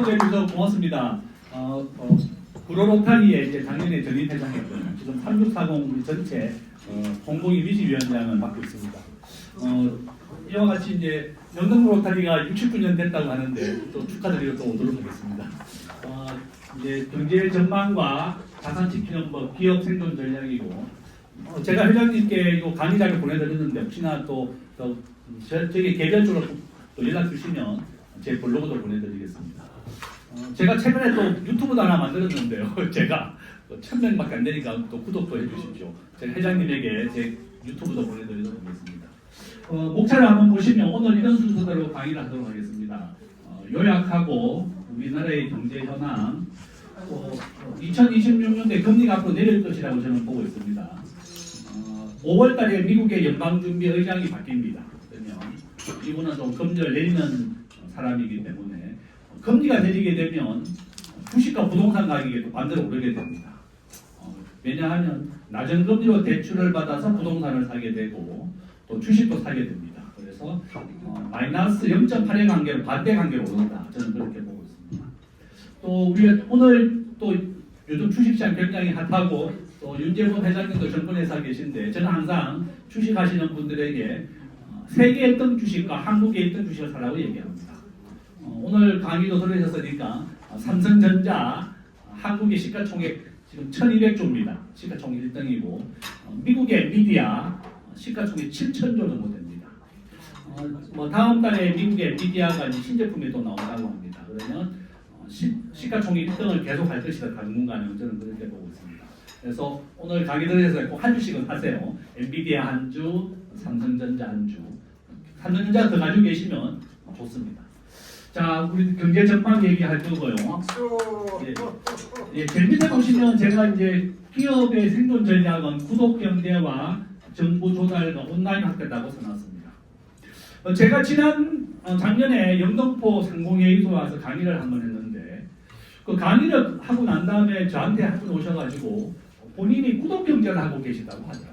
소개해 주셔서 고맙습니다. 구로로타리의 이제 작년에 전임 회장이었고요. 지금 3640 전체 공공 이미지위원장을 맡고 있습니다. 이와 같이 이제 영등포 로타리가 69년 됐다고 하는데 또 축하드리러 또 오도록 하겠습니다. 이제 경제 전망과 자산 지키는 뭐 기업 생존 전략이고 제가 회장님께 이 강의 자료 보내드렸는데 혹시나 또 저에게 개별적으로 또 연락 주시면 제 블로그도 보내드리겠습니다. 제가 최근에 또 유튜브도 하나 만들었는데요. 제가 1000명밖에 안 되니까 또 구독도 해주십시오. 제가 회장님에게 제 유튜브도 보내드리도록 하겠습니다. 목차를 한번 보시면 오늘 이런 순서대로 강의를 하도록 하겠습니다. 요약하고 우리나라의 경제 현황, 2026년도에 금리가 앞으로 내릴 것이라고 저는 보고 있습니다. 5월달에 미국의 연방준비의장이 바뀝니다. 그러면 이분은 좀 금리를 내리는 사람이기 때문에 금리가 내리게 되면 주식과 부동산 가격이 또 반대로 오르게 됩니다. 왜냐하면 낮은 금리로 대출을 받아서 부동산을 사게 되고 또 주식도 사게 됩니다. 그래서 마이너스 0.8의 관계로 반대 관계로 오른다. 저는 그렇게 보고 있습니다. 또 우리 오늘 또 요즘 주식시장 굉장히 핫하고 또 윤재범 회장님도 정권회사 계신데 저는 항상 주식하시는 분들에게 세계 1등 주식과 한국의 1등 주식을 사라고 얘기합니다. 오늘 강의도 들으셨으니까 삼성전자 한국의 시가총액 지금 1200조입니다. 시가총액 1등이고 미국의 엔비디아 시가총액 7000조 정도 됩니다. 다음 달에 미국의 엔비디아가 신제품이 또 나온다고 합니다. 그러면 시가총액 1등을 계속 할 것이다. 당분간은 저는 그렇게 보고 있습니다. 그래서 오늘 강의 들으셔서 꼭 한 주씩은 하세요. 엔비디아 한 주, 삼성전자 한 주. 삼성전자 더 가지고 계시면 좋습니다. 자, 우리 경제 전망 얘기할 거고요. 제일 밑에 보시면 제가 이제 기업의 생존 전략은 구독 경제와 정보 조달과 온라인 확대라고 써놨습니다. 제가 작년에 영등포 상공회의소 와서 강의를 한번 했는데 그 강의를 하고 난 다음에 저한테 한 분 오셔가지고 본인이 구독 경제를 하고 계시다고 하더라고요.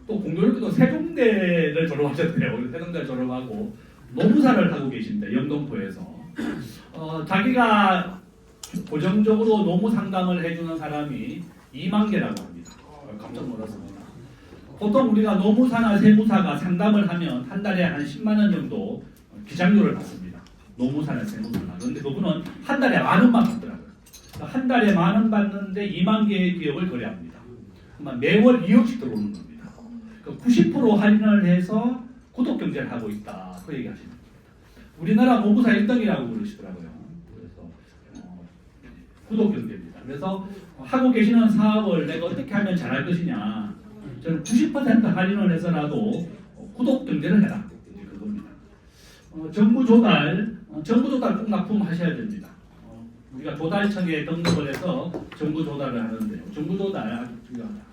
또 공교롭게도 세종대를 졸업하셨대요. 세종대를 졸업하고 노무사를 하고 계신데 영등포에서 자기가 고정적으로 노무 상담을 해주는 사람이 2만 개라고 합니다. 깜짝 놀랐습니다. 보통 우리가 노무사나 세무사가 상담을 하면 한 달에 한 10만 원 정도 기장료를 받습니다. 노무사나 세무사나. 그런데 그분은 한 달에 10,000원만 받더라고요. 한 달에 10,000원 받는데 2만 개의 기업을 거래합니다. 그러면 매월 2억씩 들어오는 겁니다. 90% 할인을 해서 구독 경제를 하고 있다. 그 얘기 하시는 겁니다. 우리나라 노무사 1등이라고 그러시더라고요. 그래서 구독 경제입니다. 그래서 하고 계시는 사업을 내가 어떻게 하면 잘할 것이냐. 저는 90% 할인을 해서라도 구독 경제를 해라. 이제 그겁니다. 정부 조달 꼭 납품하셔야 됩니다. 우리가 조달청에 등록을 해서 정부 조달을 하는데요. 정부 조달 아주 중요하다.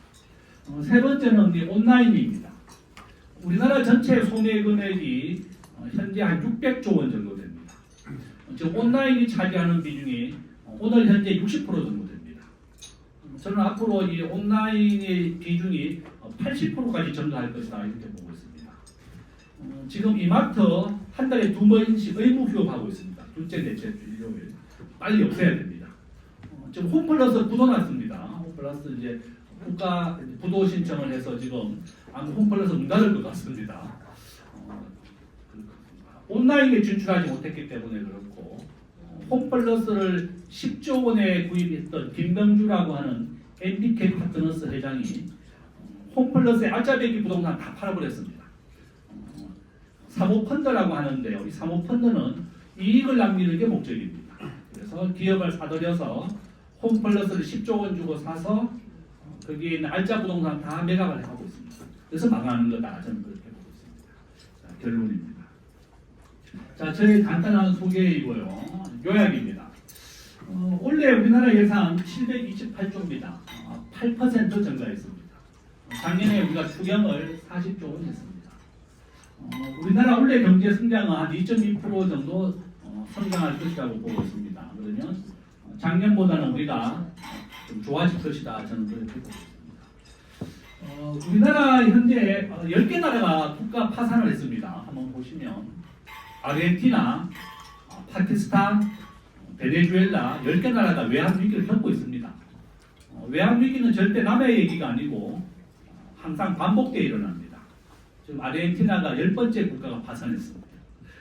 세 번째는 온라인입니다. 우리나라 전체 소매 금액이 현재 한 600조 원 정도 됩니다. 지금 온라인이 차지하는 비중이 오늘 현재 60% 정도 됩니다. 저는 앞으로 이 온라인의 비중이 80%까지 증가할 것이다 이렇게 보고 있습니다. 지금 이마트 한 달에 2번씩 의무 휴업하고 있습니다. 둘째, 넷째, 일요일 빨리 없애야 됩니다. 지금 홈플러스 부도났습니다. 홈플러스 이제 국가 부도 신청을 해서 지금 아마 홈플러스 문 닫을 것 같습니다. 온라인에 진출하지 못했기 때문에 그렇고 홈플러스를 10조 원에 구입했던 김병주라고 하는 MBK 파트너스 회장이 홈플러스의 알짜배기 부동산 다 팔아버렸습니다. 사모펀드라고 하는데요. 이 사모펀드는 이익을 남기는 게 목적입니다. 그래서 기업을 사들여서 홈플러스를 10조 원 주고 사서 거기에 있는 알짜 부동산 다 매각을 하고 있습니다. 그래서 망하는 거다. 저는 그렇게 보고 있습니다. 자, 결론입니다. 자, 저의 간단한 소개이고요. 요약입니다. 올해 우리나라 예산 728조입니다. 8% 증가했습니다. 작년에 우리가 추경을 40조 원 했습니다. 우리나라 올해 경제 성장은 한 2.2% 정도 성장할 것이라고 보고 있습니다. 그러면 작년보다는 우리가 좀 좋아질 것이다. 저는 그렇게 보고 있습니다. 우리나라 현재 10개 나라가 국가 파산을 했습니다. 한번 보시면 아르헨티나, 파키스탄, 베네수엘라 10개 나라가 외환 위기를 겪고 있습니다. 외환 위기는 절대 남의 얘기가 아니고 항상 반복되어 일어납니다. 지금 아르헨티나가 10번째 국가가 파산했습니다.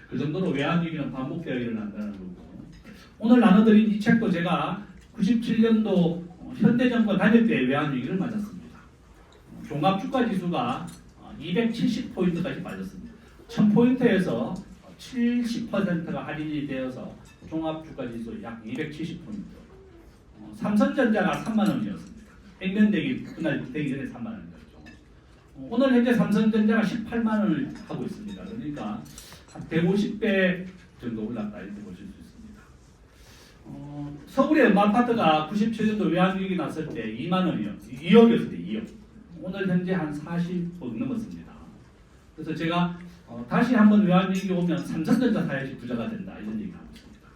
그 정도로 외환 위기는 반복되어 일어난다는 거고, 오늘 나눠드린 이 책도 제가 97년도 현대정권 다닐 때 외환 위기를 맞았습니다. 종합주가지수가 270포인트까지 빠졌습니다. 1000포인트에서 70%가 할인이 되어서 종합주가지수 약 270포인트. 삼성전자가 3만 원이었습니다. 액면되기 그날 되기 전에 3만 원이었죠. 오늘 현재 삼성전자가 18만 원을 하고 있습니다. 그러니까 한 150배 정도 올랐다 이렇게 보실 수 있습니다. 서울의 아파트가 97년도 외환위기 났을 때 2만 원이었어요. 2억이었을 때 2억. 오늘 현재 한 40억 넘었습니다. 그래서 제가 다시 한번 외환위기 오면 삼성전자 사야지 부자가 된다 이런 얘기를 하고 있습니다.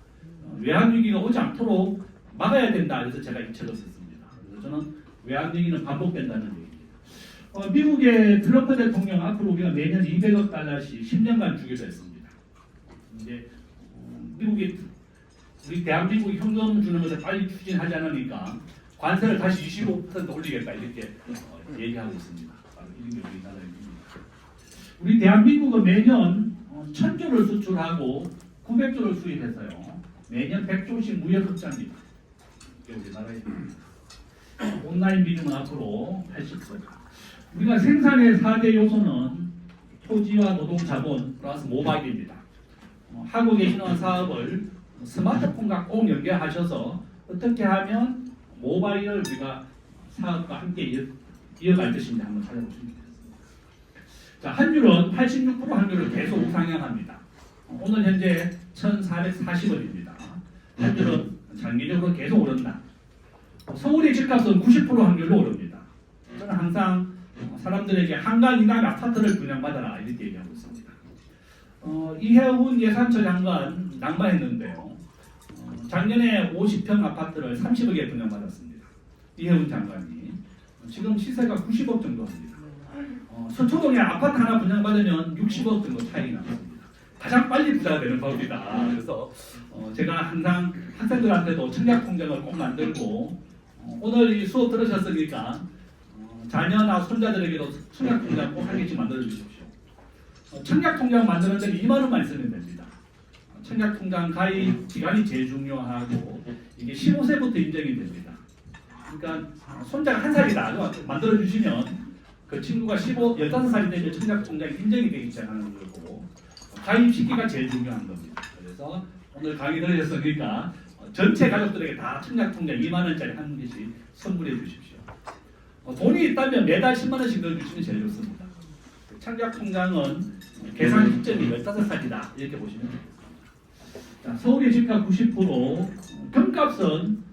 외환위기가 오지 않도록 막아야 된다. 그래서 제가 이 책을 썼습니다. 그래서 저는 외환위기는 반복된다는 얘기입니다. 미국의 트럼프 대통령 앞으로 우리가 매년 200억 달러씩 10년간 주기로 했습니다. 이제 미국이 우리 대한민국이 현금 주는 것을 빨리 추진하지 않으니까 관세를 다시 25% 올리겠다 이렇게 얘기하고 있습니다. 이런 게 우리나라의 일입니다. 우리 대한민국은 매년 1000조를 수출하고 900조를 수입해서요. 매년 100조씩 무역 흑자입니다. 이게 우리나라의 온라인 비중은 앞으로 80%. 우리가 생산의 4대 요소는 토지와 노동 자본 플러스 모바일입니다. 하고 계시는 사업을 스마트폰과 꼭 연계하셔서 어떻게 하면 모바일을 우리가 사업과 함께 이어갈 것인지 한번 찾아보시면 되겠습니다. 자, 환율은 86% 환율을 계속 우상향합니다. 오늘 현재 1,440원입니다. 환율은 장기적으로 계속 오른다. 서울의 집값은 90% 확률로 오릅니다. 저는 항상 사람들에게 한강 이남 아파트를 분양받아라 이렇게 얘기하고 있습니다. 이해훈 예산처 장관 낙마했는데요. 작년에 50평 아파트를 30억에 분양받았습니다. 이해훈 장관이. 지금 시세가 90억 정도 합니다. 서초동에 아파트 하나 분양받으면 60억 정도 차이가 납니다. 가장 빨리 부자가 되는 법이다. 그래서 제가 항상 학생들한테도 청약통장을 꼭 만들고 오늘 이 수업 들으셨으니까 자녀나 손자들에게도 청약통장 꼭 하나씩 만들어 주십시오. 청약통장 만드는 데는 2만 원만 있으면 됩니다. 청약통장 가입 기간이 제일 중요하고 이게 15세부터 인정이 됩니다. 그러니까 손자가 1살이다 만들어 주시면 그 친구가 15살이 되면 청약통장 인정이 되기 시작하는 거고 가입 시기가 제일 중요한 겁니다. 그래서 오늘 강의 들으셨으니까 전체 가족들에게 다 청약통장 2만 원짜리 한 개씩 선물해 주십시오. 돈이 있다면 매달 10만 원씩 넣어주시면 제일 좋습니다. 청약통장은 계산 시점이 15살이다 이렇게 보시면 됩니다. 자, 서울의 집값 90%, 금값은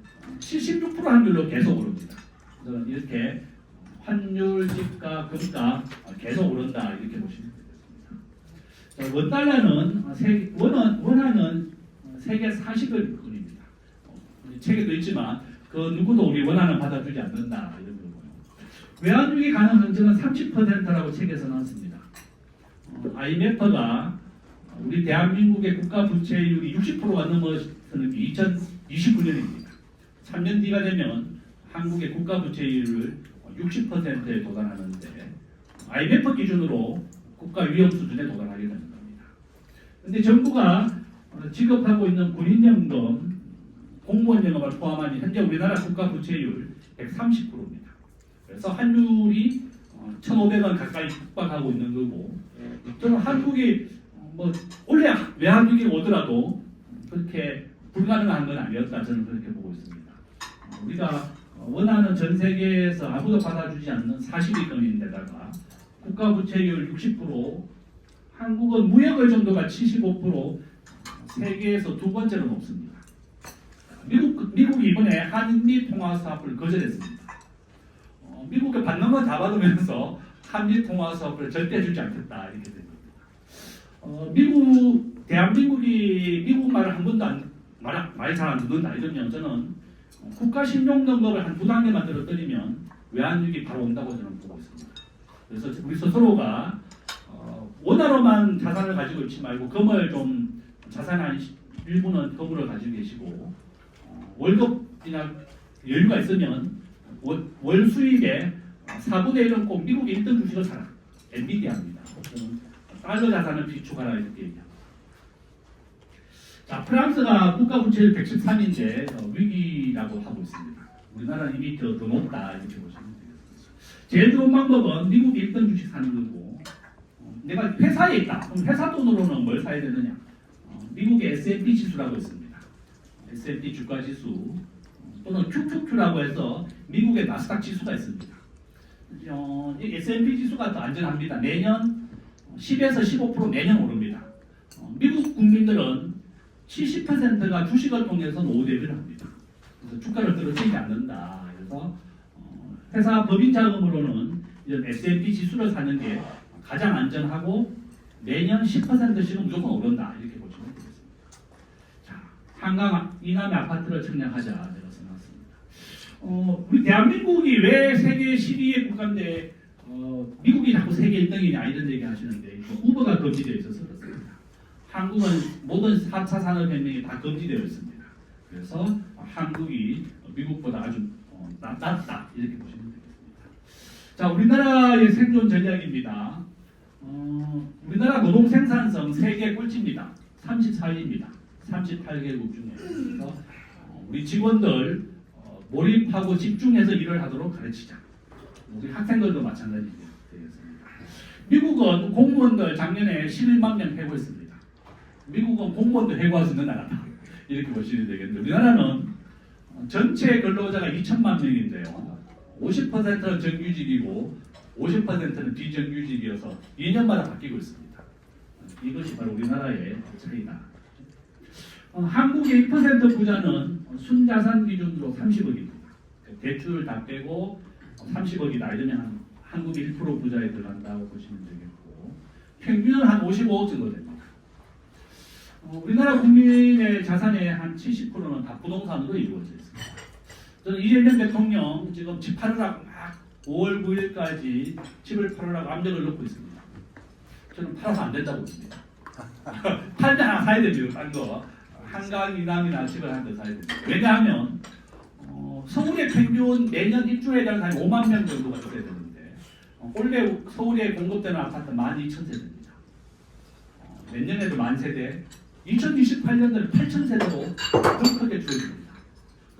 76% 환율로 계속 오릅니다. 그래서 이렇게 환율, 집값, 금값 계속 오른다 이렇게 보시면 되겠습니다. 자, 원달러는 원화는 세계 40일뿐입니다. 책에도 있지만 그 누구도 우리 원화는 받아주지 않는다 이런 거고요. 외환위기 가능성은 30%라고 책에서 나왔습니다. IMF가 우리 대한민국의 국가 부채율이 60%가 넘어서는 2029년입니다. 3년 뒤가 되면 한국의 국가 부채율을 60%에 도달하는데 IMF 기준으로 국가 위험 수준에 도달하게 되는 겁니다. 그런데 정부가 지급하고 있는 군인연금, 공무원연금을 포함한 현재 우리나라 국가 부채율 130%입니다. 그래서 환율이 1,500원 가까이 육박하고 있는 거고, 저는 한국이 원래 외환위기 오더라도 그렇게 불가능한 건 아니었다 저는 그렇게 보고 있습니다. 우리가 원하는 전 세계에서 아무도 받아주지 않는 40위권인데다가 국가 부채율 60%, 한국은 무역 의존도가 75%, 세계에서 두 번째로 높습니다. 미국이 이번에 한미 통화 사업을 거절했습니다. 미국에 받는 건 다 받으면서 한미 통화 사업을 절대 주지 않겠다 이렇게 됩니다. 대한민국이 미국 말을 한 번도 말 잘 안 듣는다 이러면 저는 국가 신용 등급을 한 2단계 만들어드리면 외환위기 바로 온다고 저는 보고 있습니다. 그래서 우리 스스로가 원화로만 자산을 가지고 있지 말고 금을 좀 자산의 일부는 건물을 가지고 계시고 월급이나 여유가 있으면 월 수입의 4분의 1은 꼭 미국의 1등 주식을 사라. 엔비디아입니다. 달러 자산을 비축하라 이렇게 얘기합니다. 자, 프랑스가 국가 부채율 113인데 위기라고 하고 있습니다. 우리나라는 이미 더 높다 이렇게 보시면 되겠습니다. 제일 좋은 방법은 미국 1등 주식 사는 거고 내가 회사에 있다. 그럼 회사 돈으로는 뭘 사야 되느냐? 미국의 S&P 지수라고 있습니다. S&P 주가 지수 또는 QQQ라고 해서 미국의 나스닥 지수가 있습니다. 이 S&P 지수가 더 안전합니다. 내년 10에서 15% 내년 오릅니다. 미국 국민들은 70%가 주식을 통해서 노후 대비를 합니다. 그래서 주가를 떨어지지 않는다. 그래서 회사 법인 자금으로는 이런 S&P 지수를 사는 게 가장 안전하고 매년 10%씩은 무조건 오른다. 이렇게 보시면 되겠습니다. 자, 한강 이남의 아파트를 청약하자 제가 생각했습니다. 우리 대한민국이 왜 세계 12위 국가인데 미국이 자꾸 세계 1등이냐 이런 얘기 하시는데 우버가 금지되어 있어서 그렇습니다. 한국은 모든 4차 산업혁명이 다 금지되어 있습니다. 그래서 한국이 미국보다 아주 낫다 이렇게 보시면 되겠습니다. 자, 우리나라의 생존 전략입니다. 우리나라 노동 생산성 세계 꼴찌입니다. 34위입니다. 38개국 중에. 그래서 우리 직원들 몰입하고 집중해서 일을 하도록 가르치자. 우리 학생들도 마찬가지 되겠습니다. 미국은 공무원들 작년에 11만 명 해고했습니다. 미국은 공무원들 해고할 수 있는 나라다. 이렇게 보시면 되겠는데 우리나라는 전체 근로자가 2천만 명인데요. 50%는 정규직이고 50%는 비정규직이어서 2년마다 바뀌고 있습니다. 이것이 바로 우리나라의 차이다. 한국의 2% 부자는 순자산 기준으로 30억입니다. 대출 다 빼고 30억이다 이러면 한국이 1% 부자에 들어간다고 보시면 되겠고 평균은 한 55억 정도 됩니다. 우리나라 국민의 자산의 한 70%는 다 부동산으로 이루어져 있습니다. 저는 이재명 대통령 지금 집 팔으라고 막 5월 9일까지 집을 팔으라고 압력을 넣고 있습니다. 저는 팔아서 안 된다고 봅니다. 팔면 하나 사야 됩니다. 딴 거. 한강 이남이나 집을 한 대 사야 됩니다. 왜냐하면 서울의 평균 매년 입주에 대한 사람이 5만 명 정도가 있어야 되는데 원래 서울에 공급되는 아파트 12,000세대입니다. 몇 년에도 10,000세대 2028년도에 8,000세대로 더 크게 줄어듭니다.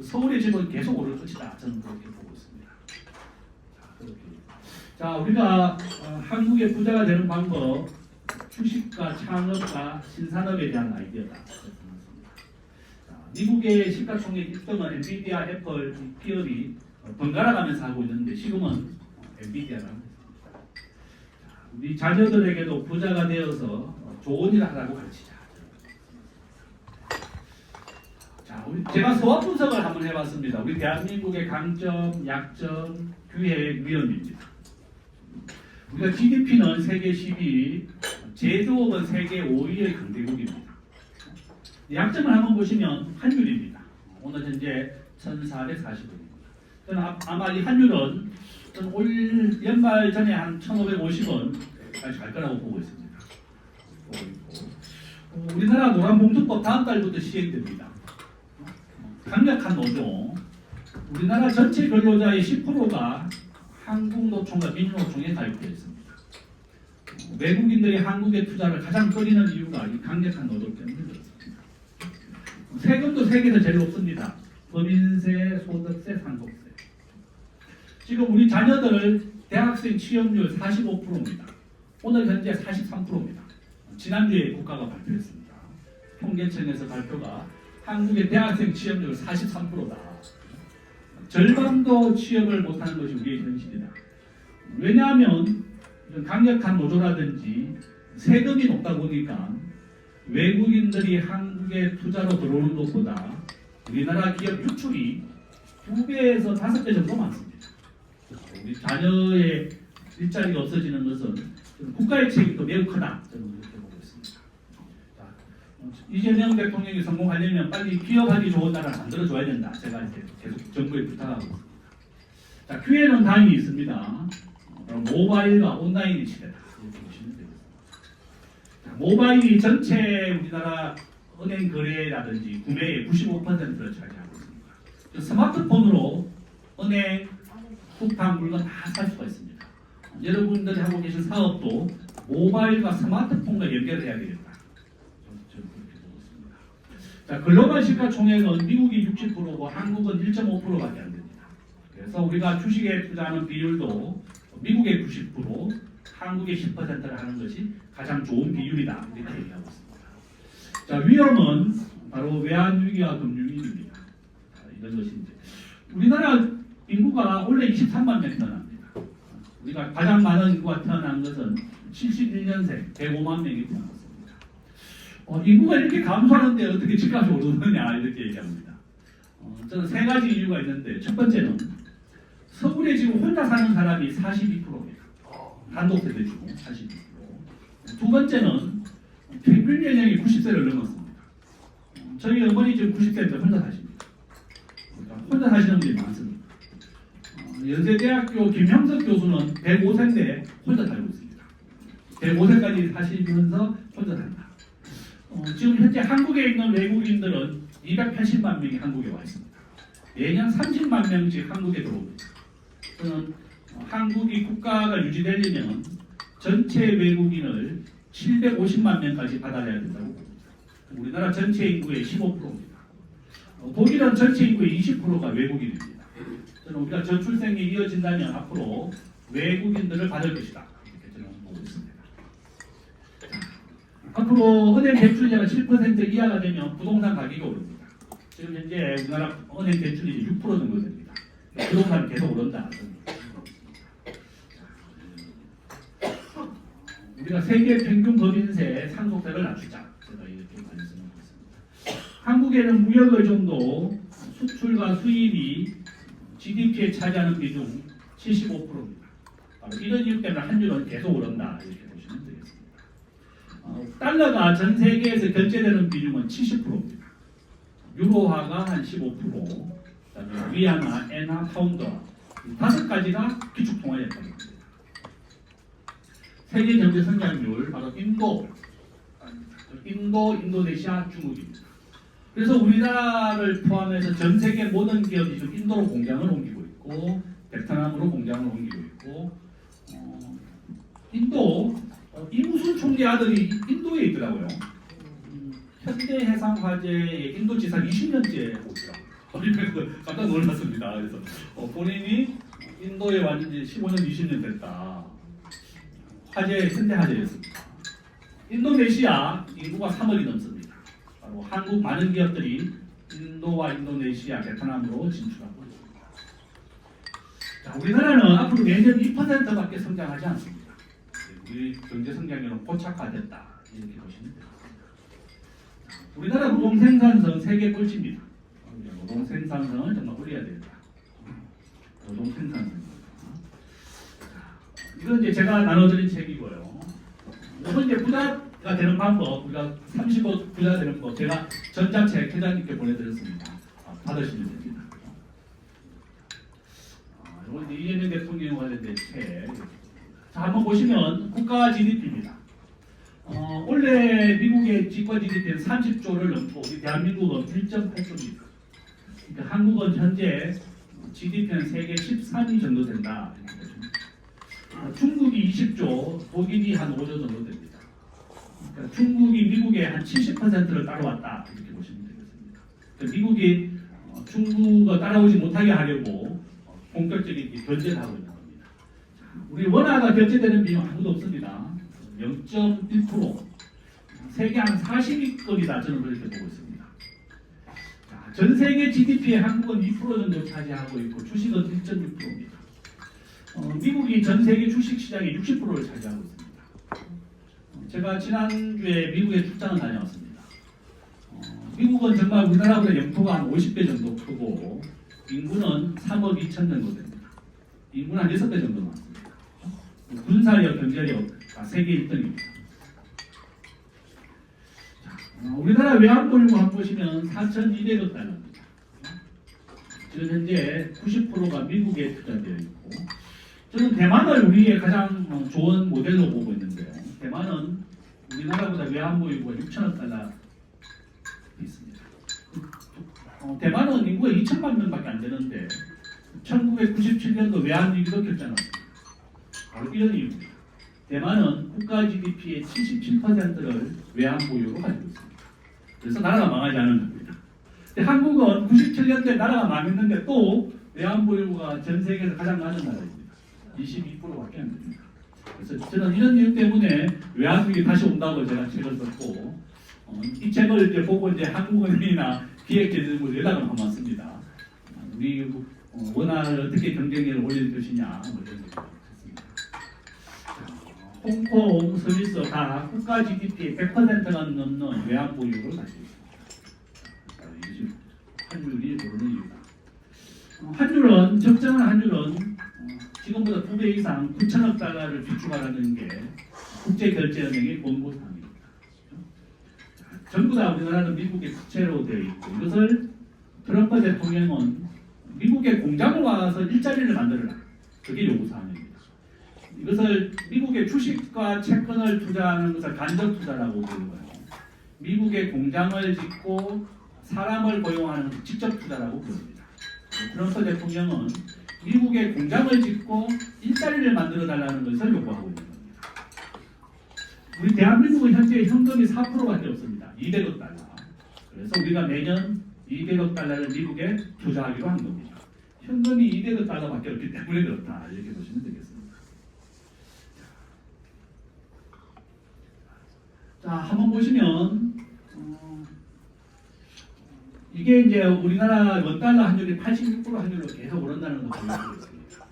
서울의 집은 계속 오를 것이다. 저는 그렇게 보고 있습니다. 자, 우리가 한국의 부자가 되는 방법 주식과 창업과 신산업에 대한 아이디어다. 미국의 시가총액 1등은 엔비디아, 애플, 기업이 번갈아 가면서 하고 있는데 지금은 엔비디아라고 했습니다. 우리 자녀들에게도 부자가 되어서 좋은 일을 하라고 가르치자. 자, 제가 소화 분석을 한번 해봤습니다. 우리 대한민국의 강점, 약점, 기회, 위험입니다. 우리가 GDP는 세계 10위, 제조업은 세계 5위의 강대국입니다. 약점을 한번 보시면 환율입니다. 오늘 현재 1,440원입니다. 저는 아마 이 환율은 올 연말 전에 한 1,550원까지 갈 거라고 보고 있습니다. 우리나라 노란봉투법 다음 달부터 시행됩니다. 강력한 노조, 우리나라 전체 근로자의 10%가 한국노총과 민주노총에 가입되어 있습니다. 외국인들이 한국에 투자를 가장 꺼리는 이유가 이 강력한 노조 때문에 그렇습니다. 세금도 세계에서 제일 높습니다. 법인세, 소득세, 상속세. 지금 우리 자녀들 대학생 취업률 45%입니다. 오늘 현재 43%입니다. 지난주에 국가가 발표했습니다. 통계청에서 발표가 한국의 대학생 취업률 43%다. 절반도 취업을 못하는 것이 우리의 현실이다. 왜냐하면 강력한 노조라든지 세금이 높다 보니까 외국인들이 한국에 투자로 들어오는 것보다 우리나라 기업 유출이 2배에서 5배 정도 많습니다. 우리 자녀의 일자리가 없어지는 것은 국가의 책임도 매우 크다. 저는 그렇게 보고 있습니다. 이재명 대통령이 성공하려면 빨리 기업하기 좋은 나라를 만들어줘야 된다. 제가 이제 계속 정부에 부탁하고 있습니다. 자, 기회는 다행히 있습니다. 모바일과 온라인의 시대다. 이렇게 보시면 되겠습니다. 자, 모바일이 전체 우리나라 은행 거래라든지 구매의 95%를 차지하고 있습니다. 스마트폰으로 은행, 쿠팡 물건 다 살 수가 있습니다. 여러분들이 하고 계신 사업도 모바일과 스마트폰과 연결해야 되겠다. 저는 그렇게 보고 있습니다. 자, 글로벌 시가총액은 미국이 60%고 한국은 1.5%밖에 안 됩니다. 그래서 우리가 주식에 투자하는 비율도 미국의 90%, 한국의 10%를 하는 것이 가장 좋은 비율이다. 이렇게 얘기하고 있습니다. 자, 위험은 바로 외환위기와 금융위기입니다. 이런 것인데 우리나라 인구가 원래 23만 명 태어납니다. 우리가 가장 많은 인구가 태어난 것은 71년생 105만 명이 태어났습니다. 인구가 이렇게 감소하는데 어떻게 집값이 오르느냐 이렇게 얘기합니다. 저는 세 가지 이유가 있는데 첫 번째는 서울에 지금 혼자 사는 사람이 42%입니다. 단독세대 중 42%. 두 번째는 평균 연령이 90세를 넘었습니다. 저희 어머니 지금 90세인데 혼자 사십니다. 혼자 사시는 분들이 많습니다. 연세대학교 김형석 교수는 105세인데 혼자 살고 있습니다. 105세까지 사시면서 혼자 산다. 지금 현재 한국에 있는 외국인들은 280만 명이 한국에 와 있습니다. 매년 30만 명씩 한국에 들어옵니다. 저는 한국이 국가가 유지되려면 전체 외국인을 750만 명까지 받아내야 된다고 봅니다. 우리나라 전체 인구의 15%입니다. 독일은 전체 인구의 20%가 외국인입니다. 저는 우리가 저출생이 이어진다면 앞으로 외국인들을 받을 것이다. 이렇게 저는 보고 있습니다. 앞으로 은행 대출자가 7% 이하가 되면 부동산 가격이 오릅니다. 지금 현재 우리나라 은행 대출이 6% 정도 됩니다. 부동산이 계속 오른다. 우리가 세계 평균 법인세 상속세를 낮추자. 제가 이렇게 말씀을 드렸습니다. 한국에는 무역 의존도, 수출과 수입이 GDP에 차지하는 비중 75%입니다. 바로 이런 이유 때문에 한율은 계속 오른다. 이렇게 보시면 되겠습니다. 달러가 전 세계에서 결제되는 비중은 70%입니다. 유로화가 한 15%, 그다음에 위안화, 엔화, 파운드화 다섯 가지가 기축통화였다고 합니다. 세계 경제 성장률 바로 인도네시아, 중국입니다. 그래서 우리나라를 포함해서 전 세계 모든 기업이 지금 인도로 공장을 옮기고 있고 베트남으로 공장을 옮기고 있고 인도 이무순 총리 아들이 인도에 있더라고요. 현대해상화재의 인도지사 20년째 오더라고요. 깜짝 놀랐습니다. 그래서 본인이 인도에 완 지 15년, 20년 됐다. 현대화재였습니다. 인도네시아 인구가 3억이 넘습니다. 바로 한국 많은 기업들이 인도와 인도네시아, 베트남으로 진출하고 있습니다. 자, 우리나라는 앞으로 매년 2%밖에 성장하지 않습니다. 우리 경제 성장률은 고착화됐다. 이렇게 보시면 됩니다. 우리나라 노동 생산성 세계 꼴찌입니다. 노동 생산성을 정말 올려야 된다. 노동 생산성. 이건 이제 제가 나눠드린 책이고요. 이건 이제 부자가 되는 방법, 우리가 30억 부자 되는 법, 제가 전자책 회장님께 보내드렸습니다. 받으시면 됩니다. 이건 이제 이재명 대통령 관련된 책. 자, 한번 보시면 국가 GDP입니다. 원래 미국의 국가 GDP는 30조를 넘고 우리 대한민국은 1.8조입니다. 그러니까 한국은 현재 GDP는 세계 13위 정도 된다. 중국이 20조, 독일이 한 5조 정도 됩니다. 그러니까 중국이 미국의 한 70%를 따라왔다 이렇게 보시면 되겠습니다. 그러니까 미국이 중국을 따라오지 못하게 하려고 본격적인 견제를 하고 있는 겁니다. 우리 원화가 결제되는 비용 아무도 없습니다. 0.1%, 세계 한 40위급이다 저는 그렇게 보고 있습니다. 자, 전 세계 GDP의 한국은 2% 정도 차지하고 있고 주식은 1.6%입니다. 미국이 전 세계 주식 시장의 60%를 차지하고 있습니다. 제가 지난주에 미국에 출장을 다녀왔습니다. 미국은 정말 우리나라보다 영토가 한 50배 정도 크고 인구는 3억 2천 정도 됩니다. 인구는 한 6배 정도 많습니다. 군사력, 경제력 다 세계 1등입니다. 우리나라 외환보유고 한번 보시면 4,200억 달러입니다. 지금 현재 90%가 미국에 투자되어 있고 저는 대만을 우리의 가장 좋은 모델로 보고 있는데요. 대만은 우리나라보다 외환보유고가 6천억 달러 대만은 인구가 2천만 명밖에 안 되는데 1997년도 외환위기도 겪잖아요. 바로 이런 이유입니다. 대만은 국가 GDP의 77%를 외환보유로 가지고 있습니다. 그래서 나라가 망하지 않은 겁니다. 근데 한국은 97년도에 나라가 망했는데 또 외환보유가 전 세계에서 가장 낮은 나라입니다. 22%밖에 안 됩니다. 그래서 저는 이런 이유 때문에 외환위기 다시 온다고 제가 책을 썼고 이 책을 이제 보고 이제 한국은행이나 기획재정부 연락을 한번 왔습니다. 우리 원화를 어떻게 경쟁력을 올릴 것이냐 뭐 이런 얘기를 했습니다. 홍콩, 스위스 다 국가 GDP의 100%가 넘는 외환 보유를 가지고 있습니다. 이게 환율이 오르는 이유다. 환율은 적정한 환율은 지금보다 2배 이상 9천억 달러를 비축하라는 게 국제결제은행의 권고사항입니다. 전부 다 우리나라는 미국의 국채로 되어 있고 이것을 트럼프 대통령은 미국의 공장을 와서 일자리를 만들어라. 그게 요구사항입니다. 이것을 미국의 주식과 채권을 투자하는 것을 간접 투자라고 부르고요. 미국의 공장을 짓고 사람을 고용하는 것을 직접 투자라고 부릅니다. 트럼프 대통령은 미국의 공장을 짓고 일자리를 만들어 달라는 것을 요구하고 있는 겁니다. 우리 대한민국은 현재 현금이 4%밖에 없습니다. 200억 달러. 그래서 우리가 매년 200억 달러를 미국에 투자하기로 한 겁니다. 현금이 200억 달러밖에 없기 때문에 그렇다. 이렇게 보시면 되겠습니다. 자, 한번 보시면 이게 이제 우리나라 원달러 환율이 86% 환율로 계속 오른다는 거 보여주고 있습니다.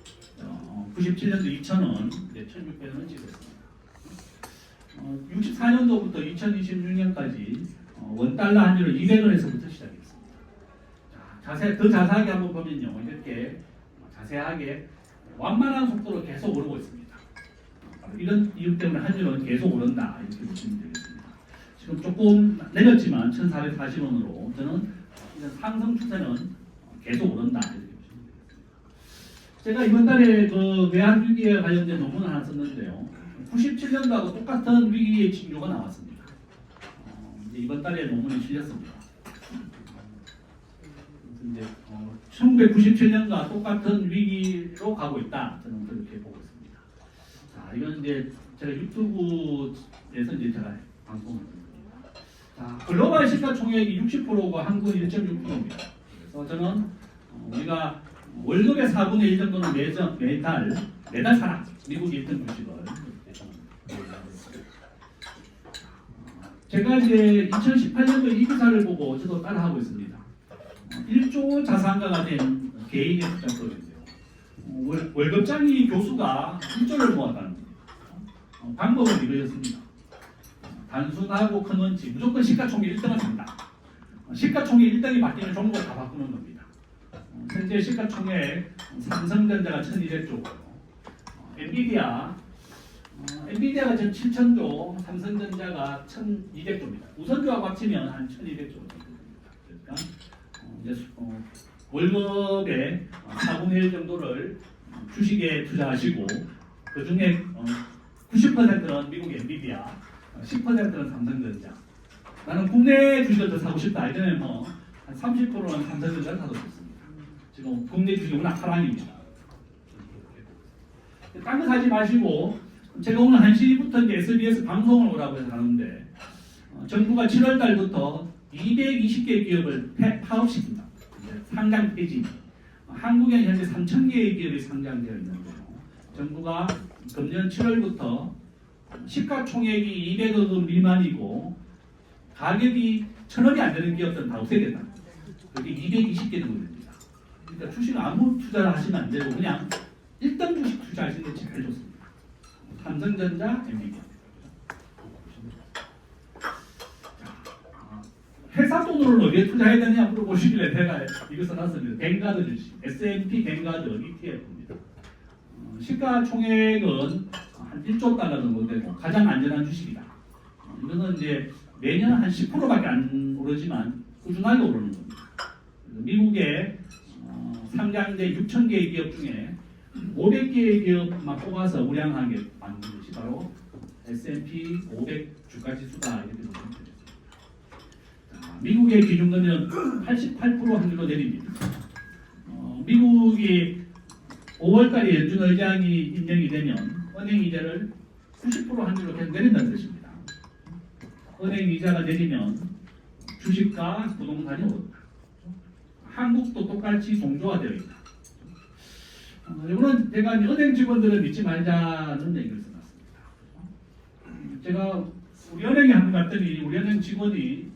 97년도 2,000원, 이제 1,600원 찍었습니다. 64년도부터 2026년까지 원달러 환율은 200원에서부터 시작했습니다. 자, 더 자세하게 한번 보면요, 이렇게 자세하게 완만한 속도로 계속 오르고 있습니다. 이런 이유 때문에 환율은 계속 오른다 이렇게 보시면 되겠습니다. 지금 조금 내렸지만 1,440원으로 저는 이런 상승 추세는 계속 오른다 이렇게 보시면 되겠습니다. 제가 이번 달에 그 외환 위기에 관련된 논문을 하나 썼는데요. 97년도하고 똑같은 위기의 징조가 나왔습니다. 이제 이번 달에 논문이 실렸습니다. 이제 1997년과 똑같은 위기로 가고 있다. 저는 그렇게 보고 있습니다. 자, 이건 이제 제가 유튜브에서 이제 제가 방송을 합니다. 자, 글로벌 시가총액이 60%고 한국은 1.6%입니다. 그래서 저는 우리가 월급의 4분의 1 정도는 매달 사라. 미국이 1등 주식을. 제가 이제 2018년도 이 기사를 보고 저도 따라하고 있습니다. 1조 자산가가 된 개인의 투자법인데요. 월급장이 교수가 1조를 모았다는 겁니다. 방법은 이거였습니다. 단순하고 큰 원칙, 무조건 시가총액 1등을 산다. 시가총액 1등이 바뀌면 종목을 다 바꾸는 겁니다. 현재 시가총액 삼성전자가 1200조고요. 엔비디아가 지금 7000조, 삼성전자가 1200조입니다. 우선주하고 합치면 한 1200조 정도 됩니다. 그러니까 이제 월급의 4분의 1 정도를 주식에 투자하시고 그 중에 90%는 미국 엔비디아, 10%는 삼성전자. 나는 국내 주식을 더 사고 싶다. 이러면 한 30%는 삼성전자를 사도 좋습니다. 지금 국내 주식은 워낙 하락입니다. 딴 거 사지 마시고 제가 오늘 1시부터 이제 SBS 방송을 오라고 해서 가는데 정부가 7월 달부터 220개 기업을 파업시킨다. 상장 폐지. 한국에 현재 3,000개의 기업이 상장되어 있는데요. 정부가 금년 7월부터 시가총액이 200억 원 미만이고 가격이 1,000원이 안 되는 기업들은 다 없애겠다. 그게 220개 정도 됩니다. 그러니까 주식 아무 투자를 하시면 안 되고 그냥 1등 주식 투자하시는 게 제일 좋습니다. 삼성전자, 엔비디아. 회사 돈으로 어디에 투자해야 되냐 물어보시길래 제가 이거 써놨습니다. 뱅가드 주식, S&P 뱅가드 ETF입니다. 시가총액은 한 1조 달러 정도 되고 가장 안전한 주식이다. 이거는 이제 매년 한 10%밖에 안 오르지만 꾸준하게 오르는 겁니다. 미국의 상장된 6,000개의 기업 중에 500개의 기업만 뽑아서 우량하게 만든 것이 바로 S&P 500 주가지수다 이렇게 보시면 되겠습니다. 미국의 기준금리는 88% 확률로 내립니다. 미국이 5월달에 연준 의장이 임명이 되면 은행 이자를 90% 확률로 계속 내린다는 뜻입니다. 은행 이자가 내리면 주식과 부동산이 오른다. 한국도 똑같이 동조화되어 있다. 이거는 제가 은행 직원들을 믿지 말자는 얘기를 써놨습니다. 제가 우리 은행에 한 번 갔더니 우리 은행 직원이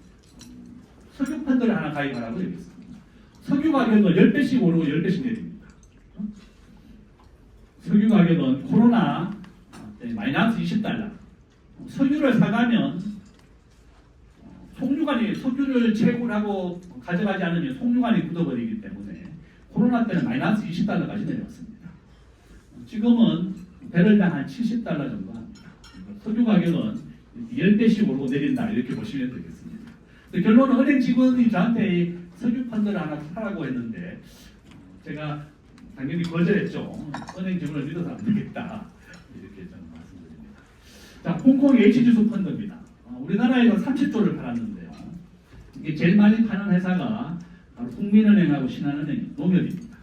석유 펀드를 하나 가입하라고 얘기했습니다. 석유 가격은 10배씩 오르고 10배씩 내립니다. 석유 가격은 코로나 마이너스 20달러. 석유를 사가면 송유관이 석유를 채굴하고 가져가지 않으면 송유관이 굳어버리기 때문에 코로나 때는 마이너스 20달러까지 내려왔습니다. 지금은 배럴당 한 70달러 정도 합니다. 석유 가격은 10배씩 오르고 내린다 이렇게 보시면 되겠습니다. 결론은 은행 직원이 저한테 석유 펀드를 하나 사라고 했는데 제가 당연히 거절했죠. 은행 직원을 믿어서 안 되겠다 이렇게 저는 말씀드립니다. 자, 홍콩 H지수 펀드입니다. 우리나라에서 30조를 팔았는데요. 이게 제일 많이 파는 회사가 바로 국민은행하고 신한은행, 농협입니다.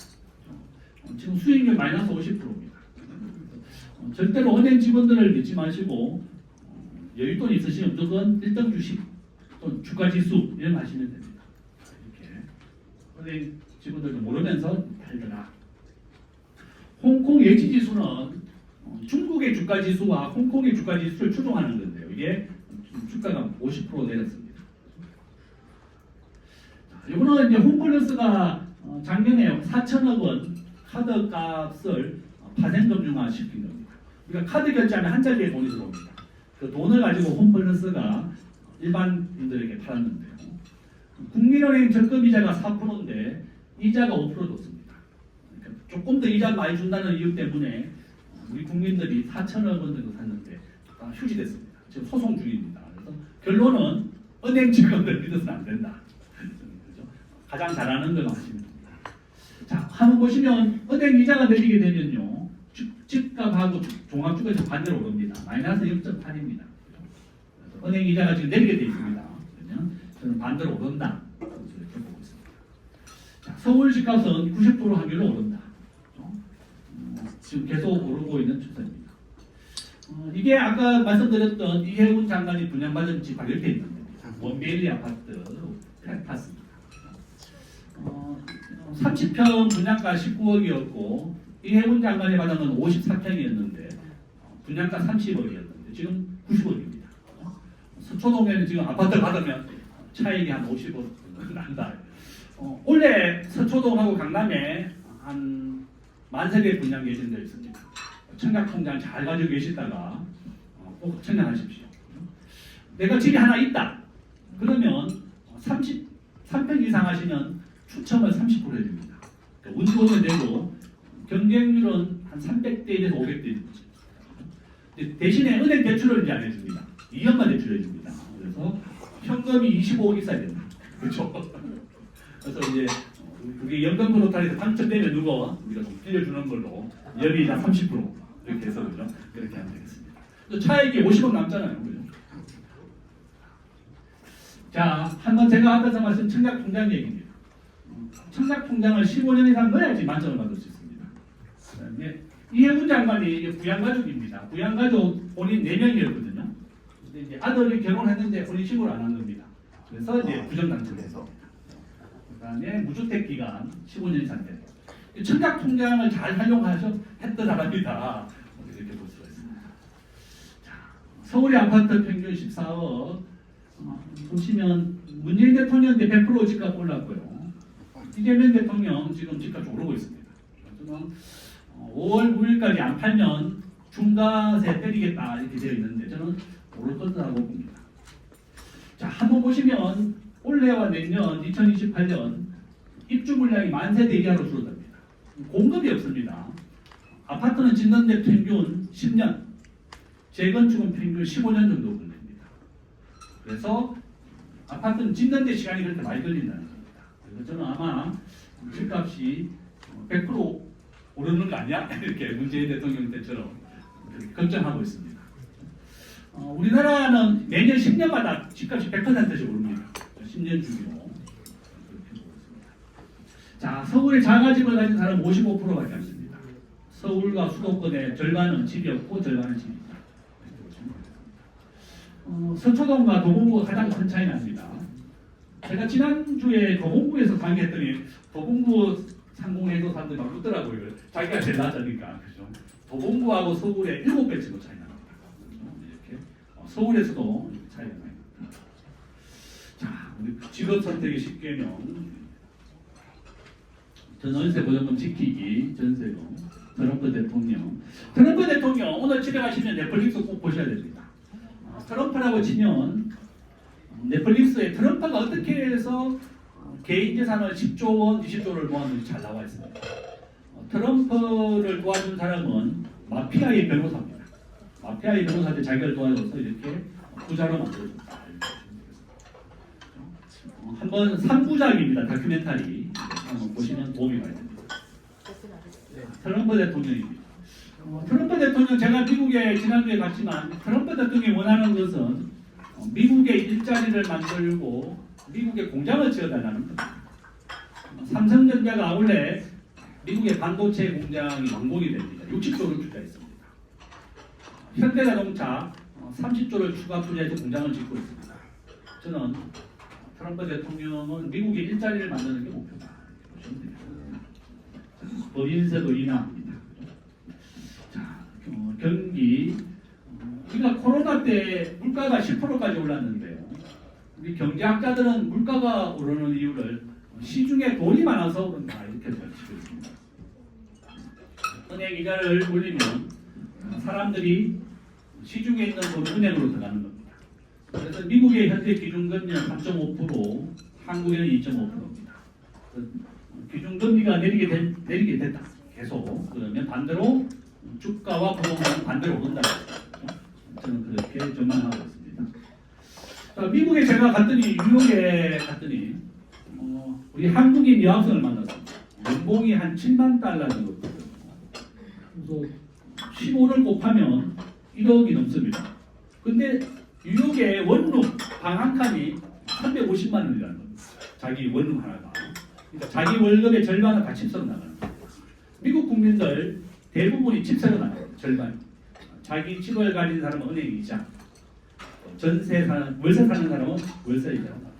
지금 수익률 마이너스 50%입니다. 절대로 은행 직원들을 믿지 마시고 여윳돈 있으시면 무조건 1등 주식 또는 주가지수 이런 거 하시면 됩니다. 이렇게 은행 직원들도 모르면서 팔더라. 홍콩 H지수는 중국의 주가지수와 홍콩의 주가지수를 추종하는 건데요. 이게 주가가 50% 내렸습니다. 이거는 이제 홈플러스가 작년에 4천억 원 카드 값을 파생금융화 시킨 겁니다. 그러니까 카드 결제하면 한 자리에 돈이 들어옵니다. 그 돈을 가지고 홈플러스가 일반인들에게 팔았는데요. 국민은행 적금이자가 4%인데 이자가 5% 줬습니다. 그러니까 조금 더 이자 많이 준다는 이유 때문에 우리 국민들이 4천억 원 정도 샀는데 다 휴지됐습니다. 지금 소송 중입니다. 그래서 결론은 은행 직원들 믿어서는 안 된다. 그렇죠? 가장 잘하는 걸로 하시면 됩니다. 자, 한번 보시면 은행 이자가 내리게 되면요, 집값하고 종합주가에서 반대로 오릅니다. 마이너스 0.8입니다. 그래서 은행 이자가 지금 내리게 되어 있습니다. 그러면 저는 반대로 오른다. 이렇게 보고 있습니다. 자, 서울 집값은 90% 확률로 오른다. 지금 계속 오르고 있는 추세입니다. 이게 아까 말씀드렸던 이해운 장관이 분양받은 집하고 이렇게 있는 겁니다. 원베일리 아파트 파스입니다. 30평 분양가 19억이었고 이해운 장관이 받은 건 54평이었는데 분양가 30억이었는데 지금 90억입니다. 서초동에는 지금 아파트 받으면 차익이 한 50억 난다. 원래 서초동하고 강남에 한 13,000개 분양 계신 데 있습니다. 청약통장 잘 가지고 계시다가 꼭 청약하십시오. 내가 집이 하나 있다. 그러면 33평 이상 하시면 추첨을 30% 해줍니다. 운 좋으면 되고 경쟁률은 한 300대 1에서 500대 1. 대신에 은행 대출을 이제 안 해줍니다. 2년만 대출해 줍니다. 그래서 현금이 25억 있어야 됩니다. 그렇죠? 그래서 이제 우리 연금 포르탈에서 당첨되면 누구 우리가 좀 빌려주는 걸로 연이자 30% 이렇게 해서 그죠? 그렇게 하면 되겠습니다. 차익이 50억 남잖아요. 그죠? 자, 한번 제가 앞에서 말씀 청약통장 얘기입니다. 청약통장을 15년 이상 넣어야지 만점을 받을 수 있습니다. 그다음에 이해운 장관이 부양가족입니다. 부양가족 본인 4명이었거든요. 근데 이제 아들이 결혼했는데 혼인신고를 안 한 겁니다. 그래서 이제 부정당첨해서. 그다음에 무주택 기간 15년 이상 된. 청약통장을 잘 활용하셔 했던 사람이다. 이렇게 볼 수가 있습니다. 자, 서울의 아파트 평균 14억. 보시면 문재인 대통령 때 100% 집값 올랐고요. 이재명 대통령 지금 집값 오르고 있습니다. 저는 5월 9일까지 안 팔면 중과세 때리겠다 이렇게 되어 있는데 저는 오를 거라고 봅니다. 자, 한번 보시면 올해와 내년 2028년 입주 물량이 만세대 이하로 줄어듭니다. 공급이 없습니다. 아파트는 짓는데 평균 10년, 재건축은 평균 15년 정도 걸립니다. 그래서 아파트는 짓는데 시간이 그렇게 많이 걸린다는 겁니다. 그래서 저는 아마 집값이 100% 오르는 거 아니야? 이렇게 문재인 대통령 때처럼 걱정하고 있습니다. 우리나라는 매년 10년마다 집값이 100%씩 오릅니다. 10년 주기로 그렇게 보고 있습니다. 자, 서울에 자가집을 가진 사람은 55%밖에 안 됩니다. 서울과 수도권의 절반은 집이 없고 절반은 집이 있다. 서초동과 도봉구가 가장 큰 차이 납니다. 제가 지난주에 도봉구에서 강의했더니 도봉구 상공회도 사람들이 막 웃더라고요. 자기가 제일 낫다니까. 그죠? 도봉구하고 서울의 7배 정도 차이 납니다. 이렇게 서울에서도 이렇게 차이가 나요. 자, 우리 직업 선택의 10개명. 전월세 보장금 지키기, 전세금, 트럼프 대통령. 트럼프 대통령 오늘 집에 가시면 넷플릭스 꼭 보셔야 됩니다. 트럼프라고 치면 넷플릭스에 트럼프가 어떻게 해서 개인 재산을 10조 원, 20조 원을 모았는지 잘 나와 있습니다. 트럼프를 도와준 사람은 마피아의 변호사입니다. 마피아의 변호사한테 자기를 도와줘서 이렇게 부자로 만들어줬다. 한번 3부작입니다. 다큐멘터리 한번 보시면 도움이 많이 됩니다. 트럼프 대통령입니다. 트럼프 대통령 제가 미국에 지난주에 갔지만 트럼프 대통령이 원하는 것은 미국의 일자리를 만들고 미국의 공장을 지어달라는 겁니다. 삼성전자가 원래 미국의 반도체 공장이 완공이 됩니다. 60조를 투자했습니다. 현대자동차 30조를 추가 투자해서 공장을 짓고 있습니다. 저는 트럼프 대통령은 미국의 일자리를 만드는 게 목표다. 법인세도 인하합니다. 자, 경기. 우리가 코로나 때 물가가 10%까지 올랐는데요. 우리 경제학자들은 물가가 오르는 이유를 시중에 돈이 많아서 오른다 이렇게 밝히고 있습니다. 은행 이자를 올리면 사람들이 시중에 있는 돈이 은행으로 들어가는 겁니다. 그래서 미국의 현재 기준금리는 3.5%, 한국에는 2.5%입니다. 기준금리가 내리게 됐다. 계속 그러면 반대로 주가와 부동산은 반대로 오른다. 저는 그렇게 전망하고 있습니다. 미국에 제가 갔더니 뉴욕에 갔더니 우리 한국인 여학생을 만났습니다. 연봉이 한 7만 달러 정도 되거든요. 그래서 15를 곱하면 1억이 넘습니다. 근데 뉴욕의 원룸 방 한 칸이 350만 원이라는 겁니다. 자기 원룸 하나가. 그러니까 자기 월급의 절반은 다 집세로 나가는 거예요. 미국 국민들 대부분이 집세로 나가요. 절반. 자기 집을 가진 사람은 은행 이자, 월세 사는 사람은 월세 이자로 나가요.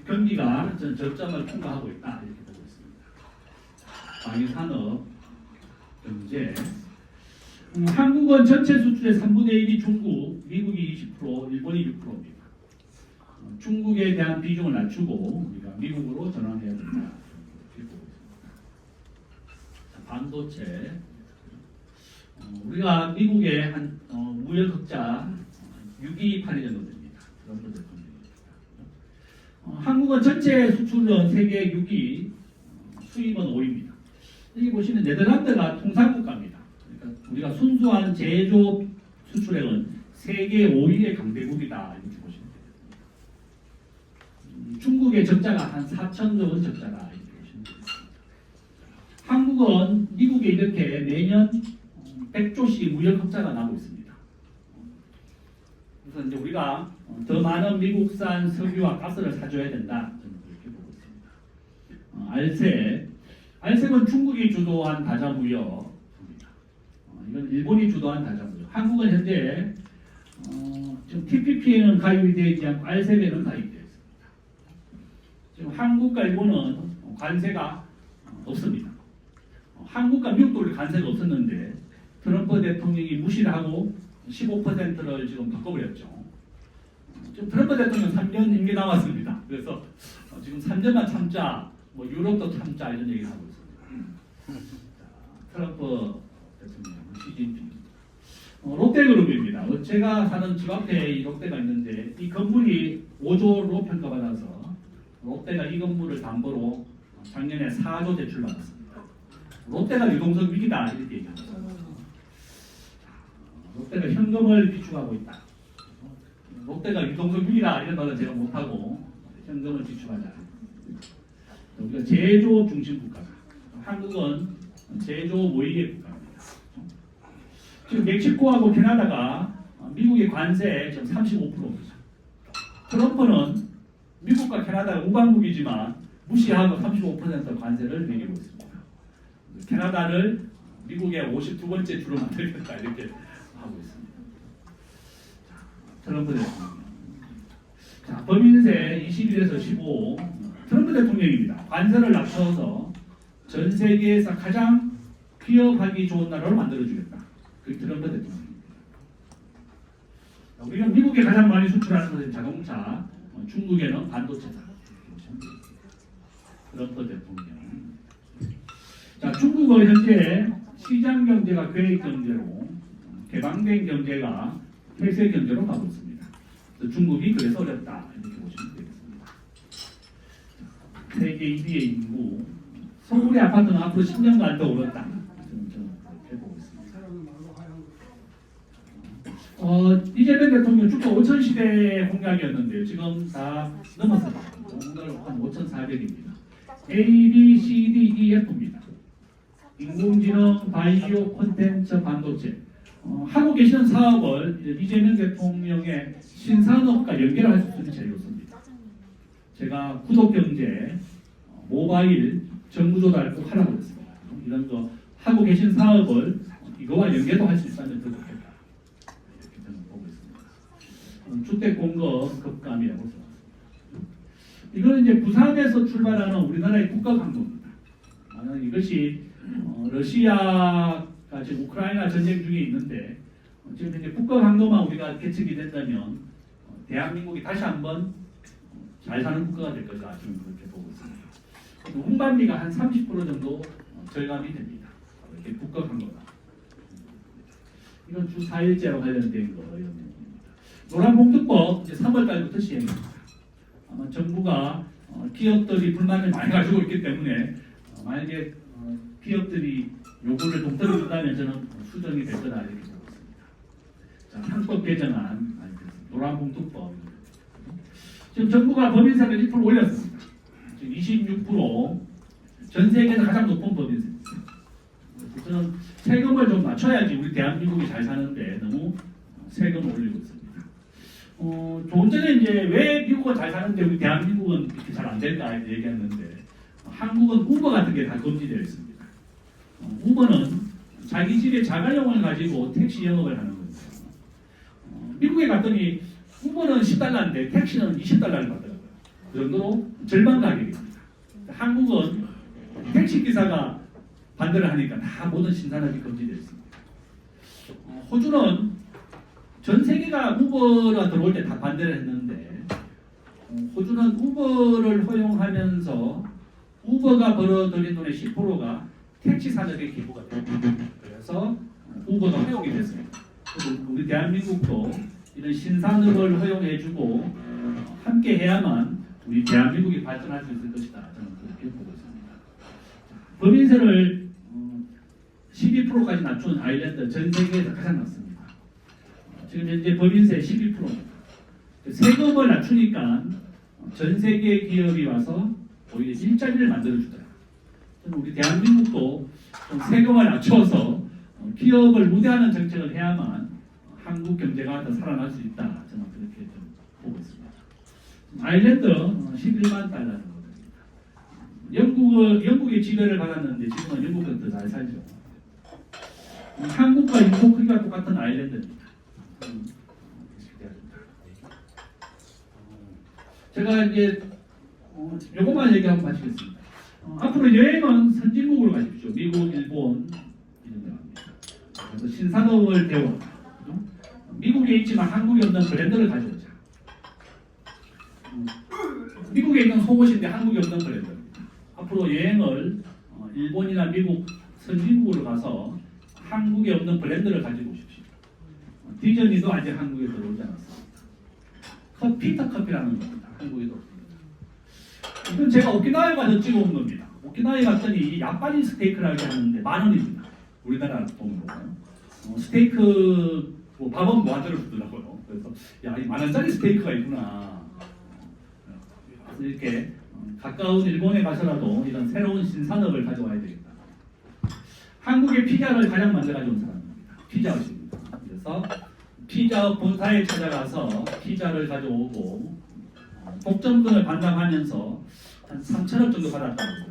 경기가 저점을 통과하고 있다 이렇게 보고 있습니다. 방위 산업, 경제. 한국은 전체 수출의 3분의 1이 중국, 미국이 20%, 일본이 6%입니다. 중국에 대한 비중을 낮추고 우리가 미국으로 전환해야 된다. 이렇게 보고 있습니다. 자, 반도체. 우리가 미국의 한 무역 흑자 6위 8위 정도 됩니다. 한국은 전체 수출은 세계 6위, 수입은 5위입니다. 여기 보시면 네덜란드가 통상국가입니다. 그러니까 우리가 순수한 제조업 수출액은 세계 5위의 강대국이다 이렇게 보시면 됩니다. 중국의 적자가 한 4천조 원 적자다 이렇게 보시면 되겠습니다. 한국은 미국에 이렇게 매년 100조씩 무역 흑자가 나고 있습니다. 그래서 이제 우리가 더 많은 미국산 석유와 가스를 사줘야 된다. 저는 그렇게 보고 있습니다. 알셉은 중국이 주도한 다자무역입니다. 이건 일본이 주도한 다자무역. 한국은 현재 지금 TPP에는 가입이 되어 있지 않고 알셉에는 가입되어 있습니다. 지금 한국과 일본은 관세가 없습니다. 한국과 미국도 우리 관세가 없었는데 트럼프 대통령이 무시를 하고 15%를 지금 바꿔버렸죠. 지금 트럼프 대통령 3년 임기 남았습니다. 그래서 지금 3년만 참자, 뭐 유럽도 참자 이런 얘기를 하고 있습니다. 트럼프 대통령, 시진핑. 롯데그룹입니다. 제가 사는 집 앞에 이 롯데가 있는데 이 건물이 5조로 평가받아서 롯데가 이 건물을 담보로 작년에 4조 대출받았습니다. 롯데가 유동성 위기다 이렇게 얘기합니다. 롯데가 현금을 비축하고 있다. 롯데가 유동성 위기다 이런 말은 제가 못하고 현금을 비축하자. 우리가 제조업 중심 국가다. 한국은 제조업 모의의 국가입니다. 지금 멕시코하고 캐나다가 미국의 관세 지금 35%입니다. 트럼프는 미국과 캐나다가 우방국이지만 무시하고 35% 관세를 매기고 있습니다. 캐나다를 미국의 52번째 주로 만들겠다 이렇게 하고 있습니다. 트럼프 대통령. 자, 법인세 21에서 15 트럼프 대통령입니다. 관세를 낮춰서 전 세계에서 가장 기업하기 좋은 나라로 만들어주겠다. 그 트럼프 대통령입니다. 우리가 미국에 가장 많이 수출하는 것은 자동차, 중국에는 반도체다. 트럼프 대통령. 자, 중국은 현재 시장 경제가 계획 경제로 개방된 경제가 폐쇄 경제로 가고 있습니다. 중국이 그래서 어렵다 이렇게 보시면 되겠습니다. 세계 2위의 인구, 서울의 아파트는 앞으로 10년간 더 오른다. 이렇게 보고 있습니다. 이재명 대통령 주가 5천 시대 공약이었는데요. 지금 다 넘었습니다. 오늘 한 5,400입니다. A, B, C, D, E, F입니다. 인공지능, 바이오, 콘텐츠, 반도체. 하고 계시는 사업을 이재명 대통령의 신산업과 연결할 수 있는 제일 좋습니다. 제가 구독경제, 모바일, 정부조달 꼭 하라고 했습니다. 이런 거 하고 계신 사업을 이거와 연계도 할 수 있다면 더 좋겠다. 이렇게 저는 보고 있습니다. 주택공급 급감이라고 써놨습니다. 이거는 이제 부산에서 출발하는 우리나라의 국가강도입니다. 이것이 러시아가 지금 우크라이나 전쟁 중에 있는데 지금 이제 국가강도만 우리가 개척이 된다면 대한민국이 다시 한번 잘 사는 국가가 될 것이다. 지금 그렇게 보고 있습니다. 운반비가 한 30% 정도 절감이 됩니다. 이렇게 국가강도가. 이건 주 4일제로 관련된 거 이런 내용입니다. 노란봉투법 이제 3월달부터 시행됩니다. 아마 정부가 기업들이 불만을 많이 가지고 있기 때문에 만약에 기업들이 요구를 동떨어진다면 저는 수정이 될 거다 이렇게 보고 있습니다. 자, 한법 개정안 노란봉투법. 지금 정부가 법인세를 1% 올렸습니다. 지금 26%전 세계에서 가장 높은 법인세입니다. 저는 세금을 좀 낮춰야지 우리 대한민국이 잘 사는데 너무 세금을 올리고 있습니다. 조금 전에 이제 왜 미국은 잘 사는데 우리 대한민국은 이렇게 잘 안 될까 이렇게 얘기했는데 한국은 우버 같은 게 다 금지되어 있습니다. 우버는 자기 집에 자가용을 가지고 택시 영업을 하는 겁니다. 미국에 갔더니 우버는 10달러인데 택시는 20달러를 받더라고요. 그 정도로 절반 가격입니다. 한국은 택시 기사가 반대를 하니까 다 모든 신산업이 금지되어 있습니다. 호주는 전 세계가 우버가 들어올 때 다 반대를 했는데 호주는 우버를 허용하면서 우버가 벌어들인 돈의 10%가 택시 산업에 기부가 됩니다. 그래서 우버가 허용이 됐습니다. 우리 대한민국도 이런 신산업을 허용해주고 함께 해야만 우리 대한민국이 발전할 수 있을 것이다. 저는 그렇게 보고 있습니다. 법인세를 12%까지 낮춘 아일랜드 전 세계에서 가장 낮습니다. 지금 현재 법인세 11%입니다. 세금을 낮추니까 전 세계 기업이 와서 오히려 일자리를 만들어주더라. 우리 대한민국도 좀 세금을 낮춰서 기업을 우대하는 정책을 해야만 한국 경제가 더 살아날 수 있다. 저는 그렇게 좀 보고 있습니다. 아일랜드 11만 달러는 겁니다. 영국의 지배를 받았는데 지금은 영국은 더 잘 살죠. 한국과 인구 크기가 똑같은 아일랜드입니다. 제가 이제 요것만 얘기하고 마치겠습니다. 앞으로 여행은 선진국으로 가십시오. 미국, 일본 이런 데 갑니다. 그래서 신산업을 배워. 미국에 있지만 한국에 없는 브랜드를 가져오자. 미국에 있는 속옷인데 한국에 없는 브랜드입니다. 앞으로 여행을 일본이나 미국 선진국으로 가서 한국에 없는 브랜드를 가지고 오십시오. 디즈니도 아직 한국에 들어오지 않았습니다. 피터커피라는 겁니다. 한국에도 없습니다. 이건 제가 오키나와에 가서 찍어온 겁니다. 오키나와에 갔더니 야빠진 스테이크라고 하는데 10,000원입니다. 우리나라 돈으로. 스테이크 밥은 무한대로 주더라고요. 그래서 야, 이 10,000원짜리 스테이크가 있구나. 그래서 이렇게 가까운 일본에 가서라도 이런 새로운 신산업을 가져와야 되겠다. 한국의 피자를 가장 먼저 가져온 사람입니다. 피자헛입니다. 그래서 피자업 본사에 찾아가서 피자를 가져오고 독점권을 반납하면서 한 3천억 정도 받았다고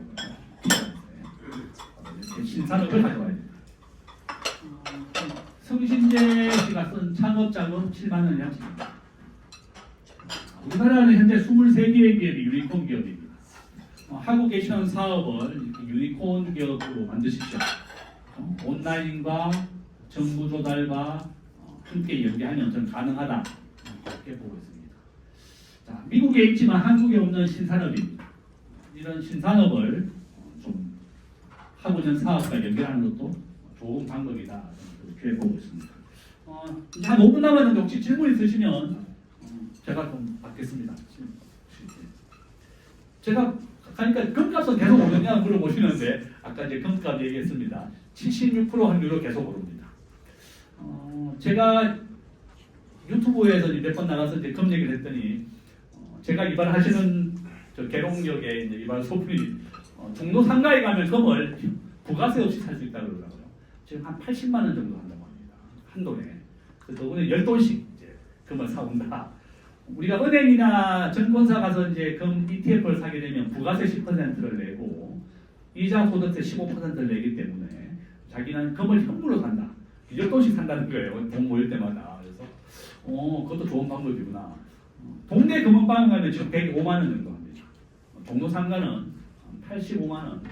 이렇게 신산업을 가져와야 됩니다. 성신재 씨가 쓴 창업자금 7만 원이 합니다. 우리나라는 현재 23개의 기업이 유니콘 기업입니다. 하고 계시는 사업을 유니콘 기업으로 만드십시오. 온라인과 정부 조달과 함께 연계하면 전 가능하다 이렇게 보고 있습니다. 자, 미국에 있지만 한국에 없는 신산업입니다. 이런 신산업을 좀 하고자 사업과 연결하는 것도 좋은 방법이다 이렇게 보고 있습니다. 한 5분 남았는데 혹시 질문 있으시면 제가 좀 받겠습니다. 제가 그러니까 금값은 계속 오르냐 물어보시는데 아까 이제 금값 얘기했습니다. 76% 확률로 계속 오릅니다. 제가 유튜브에서 몇 번 나가서 이제 금 얘기를 했더니 제가 이발하시는 저 계룡역에 이제 이발 소품이 종로 상가에 가면 금을 부가세 없이 살 수 있다고 그러더라고요. 지금 한 80만 원 정도 한다고 합니다. 한 돈에. 그래서 오늘 10돈씩 이제 금을 사온다. 우리가 은행이나 증권사 가서 이제 금 ETF를 사게 되면 부가세 10%를 내고 이자 소득세 15%를 내기 때문에 자기는 금을 현물로 산다. 10돈씩 산다는 거예요. 돈 모일 때마다. 그래서 그것도 좋은 방법이구나. 동네 금은방 가면 지금 105만 원 정도 합니다. 종로 상가는 85만 원,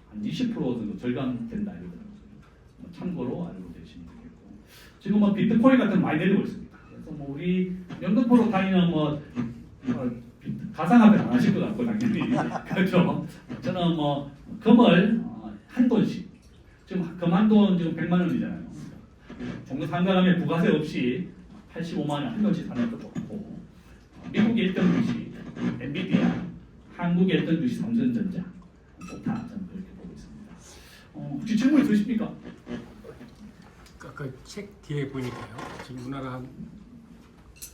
한 20% 정도 절감된다 이러더라고요. 참고로 알고 계시면 되겠고. 지금 뭐 비트코인 같은 거 많이 내리고 있습니다. 그래서 뭐 우리 영등포로 다니는 가상화폐 안 하실 것 같고 당연히 그렇죠. 저는 뭐 금을 한 돈씩 지금 금 한 돈 지금 100만 원이잖아요. 종로 상가 가면 부가세 없이 85만 원 한 돈씩 사는 것도 좋고 미국의 1등 주식 엔비디아, 한국의 1등 주식 삼성전자 좋다 저는 그렇게 보고 있습니다. 혹시 질문 있으십니까? 아까 책 뒤에 보니까요. 지금 우리나라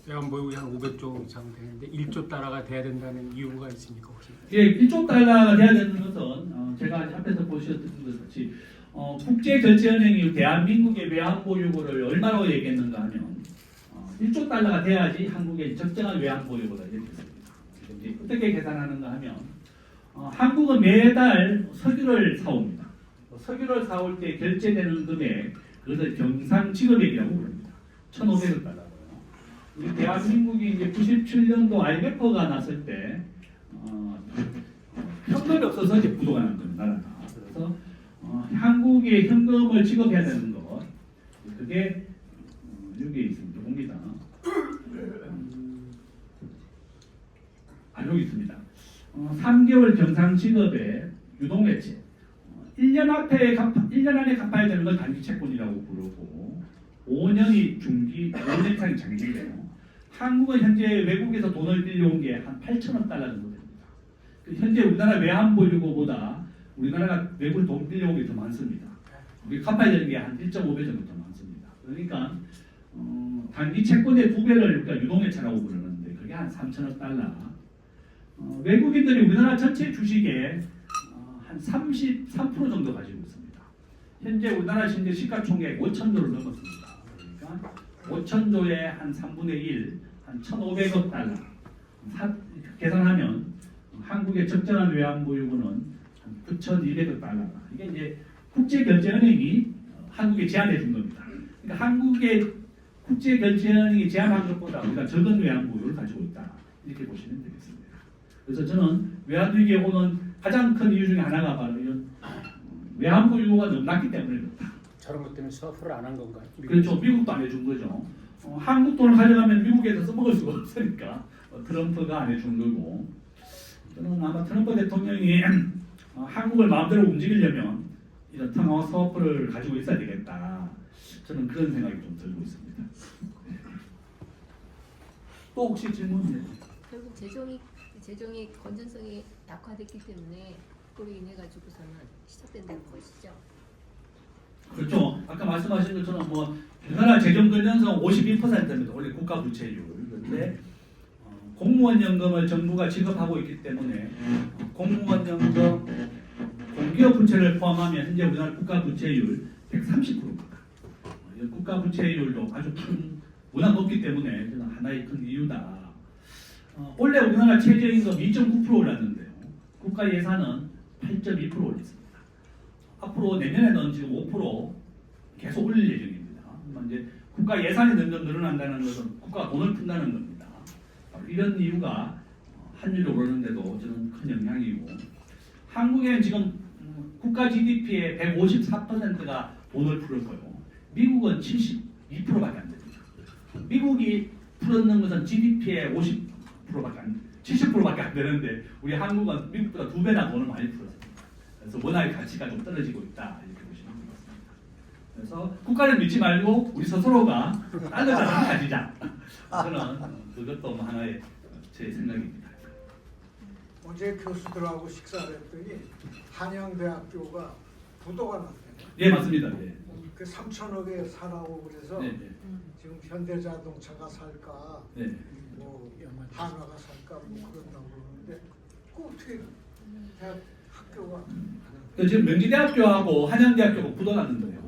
외환보유고가 한 500조 이상 되는데 1조 달러가 돼야 된다는 이유가 있습니까 혹시? 예, 1조 달러가 돼야 되는 것은 제가 앞에서 보셨던 것 같이 국제결제은행이 대한민국의 외환보유고를 얼마로 얘기했는가 하면 1조 달러가 돼야지 한국의 적정한 외환보유고가 얘기했습니다. 이제 어떻게 계산하는가 하면 한국은 매달 석유를 사옵니다. 석유를 사올 때 결제되는 금액 그것을 경상지급액이라고 부릅니다. 1,500억 달러고요. 우리 대한민국이 이제 97년도 IMF가 났을 때 현금이 없어서 이제 부도가 난 겁니다. 나라가. 그래서 한국에 현금을 지급해야 되는 것 그게 여기에 있습니다. 봅니다. 여기 있습니다. 3개월 경상지급의 유동외채 1년 안에 갚아야 되는 건 단기 채권이라고 부르고 5년이 중기, 5년 이상이 장기예요. 한국은 현재 외국에서 돈을 빌려온 게 한 8천억 달러 정도 됩니다. 현재 우리나라 외환보유고보다 우리나라가 외국에 돈 빌려온 게 더 많습니다. 우리 갚아야 되는 게 한 1.5배 정도 더 많습니다. 그러니까 단기 채권의 2배를 우리가 유동외채라고 부르는데 그게 한 3천억 달러. 외국인들이 우리나라 전체 주식의 한 33% 정도 가지고 있습니다. 현재 우리나라 현재 시가총액 5천조를 넘었습니다. 그러니까 5천조의 한 3분의 1, 한 1,500억 달러. 계산하면 한국의 적정한 외환보유고는 한 9,200억 달러. 이게 이제 국제결제은행이 한국에 제한해 준 겁니다. 그러니까 한국의 국제결제은행이 제한한 것보다 우리가 적은 외환보유를 가지고 있다. 이렇게 보시면 되겠습니다. 그래서 저는 외환위기에 오는 가장 큰 이유 중에 하나가 바로 이런 외환보유고가 너무 낮기 때문에 그렇다. 저런 것 때문에 수화풀을 안 한 건가요? 그렇죠. 미국도 안 해준 거죠. 한국 돈을 가져가면 미국에서 써먹을 수가 없으니까 트럼프가 안 해준 거고 저는 아마 트럼프 대통령이 한국을 마음대로 움직이려면 이런 통화 수화풀을 가지고 있어야 되겠다. 저는 그런 생각이 좀 들고 있습니다. 또 혹시 질문? 결국 재정이 건전성이 약화됐기 때문에 그로 인해 가지고서는 시작된다는 것이죠. 그렇죠. 아까 말씀하신 것처럼 뭐 우리나라 재정 건전성 52%입니다. 원래 국가 부채율. 그런데 공무원 연금을 정부가 지급하고 있기 때문에 공무원 연금, 공기업 부채를 포함하면 현재 우리나라 국가 부채율 130%입니다. 국가 부채율도 아주 큰 워낙 높기 때문에 저는 하나의 큰 이유다. 원래 우리나라 최저임금 2.9% 올랐는데요. 국가 예산은 8.2% 올렸습니다. 앞으로 내년에는 지금 5% 계속 올릴 예정입니다. 이제 국가 예산이 점점 늘어난다는 것은 국가가 돈을 푼다는 겁니다. 이런 이유가 환율이 오르는데도 저는 큰 영향이고, 한국에는 지금 국가 GDP의 154%가 돈을 풀었고요. 미국은 72%밖에 안 됩니다. 미국이 풀었는 것은 GDP의 70%밖에 안 되는데 우리 한국은 미국보다 2배나 돈을 많이 풀었습니다. 그래서 원화의 가치가 좀 떨어지고 있다 이렇게 보시면 되겠습니다. 그래서 국가를 믿지 말고 우리 스스로가 달러 자산을 가지자. 저는 그것도 뭐 하나의 제 생각입니다. 어제 교수들하고 식사를 했더니 한양대학교가 부도가 났대요. 예, 맞습니다. 예. 그 3천억에 사라고 그래서 네, 네. 지금 현대자동차가 살까, 네. 뭐 한화가 살까 뭐 그런다고 그러는데 그 어떻게 대학 학교가 지금 명지대학교하고 한양대학교가 부도났는 거예요.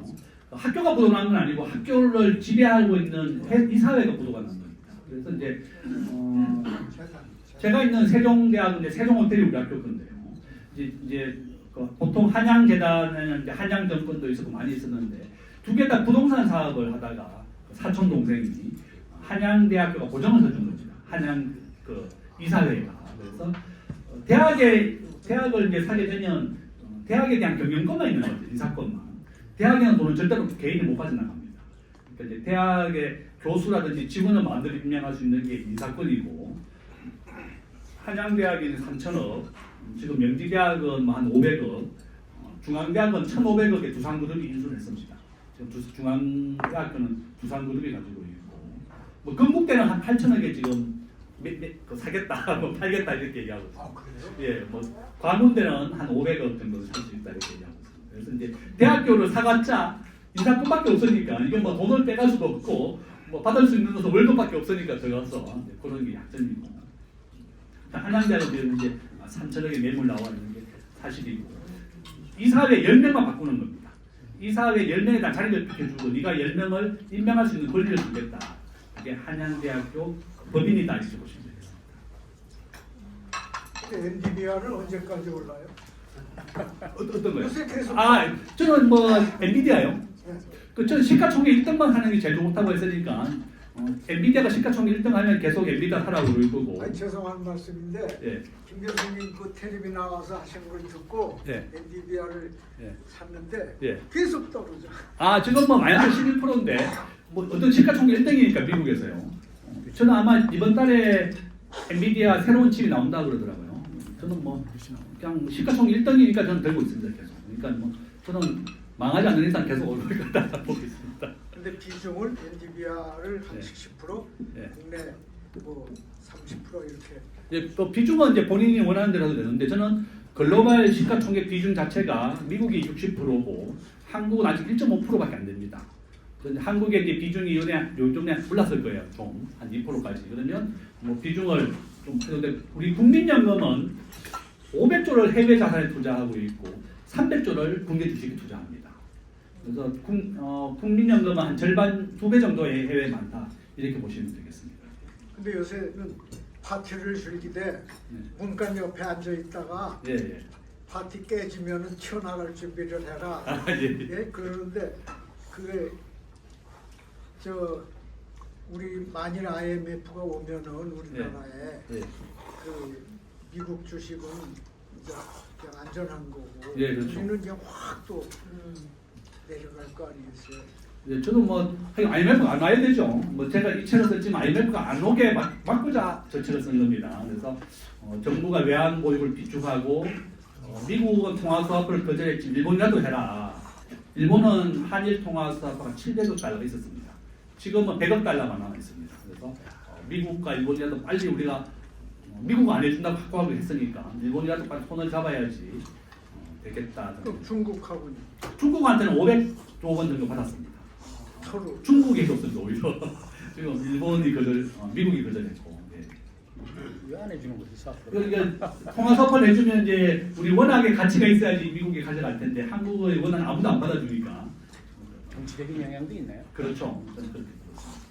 학교가 부도난 건 아니고 학교를 지배하고 있는 이사회가 부도가 난 겁니다. 그래서 이제 제가 있는 세종대학은 이제 세종호텔이 우리 학교 건데요. 이제 보통 한양재단에는 이제 한양정권도 있었고 많이 있었는데 두 개 다 부동산 사업을 하다가 사촌 동생이 한양대학교가 보증을 해준 겁니다. 한양 그 이사회가. 그래서 대학을 이제 사게 되면 대학에 대한 경영권만 있는 거죠. 인사권만. 대학에는 돈은 절대로 개인이 못 빠져나갑니다. 그러니까 이제 대학의 교수라든지 직원을 마음대로 임명할 수 있는 게 인사권이고, 한양대학이 3천억, 지금 명지대학은 한 500억, 중앙대학은 1,500억의 두산그룹이 인수를 했습니다. 지금 중앙대학교는 두산그룹이 가지고 있고, 뭐 건국대는 한 8천억에 지금 사겠다, 뭐 팔겠다 이렇게 얘기하고 있습니다. 그래요? 예, 뭐 관운대는 한 500억 정도 살 수 있다 이렇게 얘기하고 있습니다. 그래서 이제 대학교를 사갔자 인사권밖에 없으니까 이게 뭐 돈을 빼갈 수도 없고 뭐 받을 수 있는 것은 월급밖에 없으니까 들어가서 그런 게 약점이고, 한양대학은 이제 3천억의 매물 나와 있는 게 사실이고, 이사회 10명만 바꾸는 겁니다. 이사회 10명에다 자리를 비켜주고 네가 10명을 임명할 수 있는 권리를 주겠다. 그게 한양대학교 법인이다 이렇게 보시면 되겠습니다. NDBR은 언제까지 올라요? 어떤 거요? 요새 계속 저는 뭐 엔비디아요. 네. 저는 시가총액 1등만 하는 게 제일 좋다고 했으니까 엔비디아가 시가총액 1등 하면 계속 엔비디아 하라고 그럴 거고. 아니, 죄송한 말씀인데 예. 김 교수님 그 텔레비 나와서 하신 걸 듣고 예. NDBR을 예. 샀는데 예. 계속 떨어져. 지금 뭐 마이너스 11%인데 뭐 어떤 시가총액 1등이니까 미국에서요. 저는 아마 이번 달에 엔비디아 새로운 칩이 나온다 그러더라고요. 저는 뭐 그냥 시가총액 1등이니까 저는 들고 있습니다 계속. 그러니까 뭐 저는 망하지 않는 이상 계속 오를 거다 보고 있습니다. 근데 비중을 NDBR을 한 네. 70%, 네. 국내 뭐 30% 이렇게. 또 비중은 이제 본인이 원하는 대로 해도 되는데, 저는 글로벌 시가총액 비중 자체가 미국이 60%고 한국은 아직 1.5%밖에 안 됩니다. 그런데 한국의 이제 비중이 요즘에 올랐을 거예요. 좀 한 2%까지. 그러면 뭐 비중을 좀 해도, 우리 국민연금은 500조를 해외 자산에 투자하고 있고 300조를 국내 주식에 투자합니다. 그래서 국민연금은 한 절반 2배 정도의 해외에 많다 이렇게 보시면 되겠습니다. 근데 요새는 파티를 즐기되 문간 옆에 앉아 있다가 예. 파티 깨지면은 튀어나갈 준비를 해라. 예. 예, 그러는데 그게 우리 만일 IMF가 오면은 우리나라에 예. 그 미국 주식은 이제 그냥 안전한 거고 예, 그렇죠. 우리는 그냥 확 또 내려갈 거 아니겠어요? 예, 저도 뭐 IMF가 안 와야 되죠. 뭐 제가 이 책을 썼지만 IMF가 안 오게 막고자 저 책을 쓴 겁니다. 그래서 정부가 외환 보유를 비축하고 미국은 통화 수화표를 거절했지 일본이라도 해라. 일본은 한일 통화 수화표가 700억 달러가 있었습니다. 지금은 100억 달러만 남아 있습니다. 그래서 미국과 일본이라도 빨리 우리가 미국 안 해준다고 확고하게 했으니까 일본이라도 빨리 손을 잡아야지 되겠다. 그럼 중국하고는 중국한테는 500조 원 정도 받았습니다. 서로 중국이 줬습니다 오히려. 지금 일본이 미국이 거절했고. 왜 안 해주는 거지? 그러니까 통화 서포를 해주면 이제 우리 원화의 가치가 있어야지 미국이 가져갈 텐데 한국의 원화는 아무도 안 받아주니까. 정치적인 영향도 있나요? 그렇죠. 저는 그렇게 들었습니다.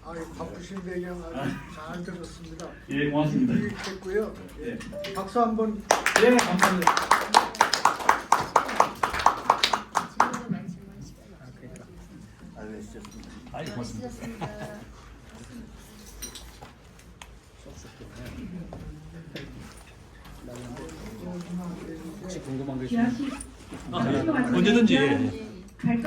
바쁘신데 그냥 아주 잘 들었습니다. 예, 고맙습니다. 유익했고요. 예, 박수 한번. 예, 감사합니다. 질문이 많지만 시간이 없어요. 아이, 고맙습니다. 수고하셨습니다. 혹시 궁금한 게 지하시 있으면 언제든지 예, 예. 갈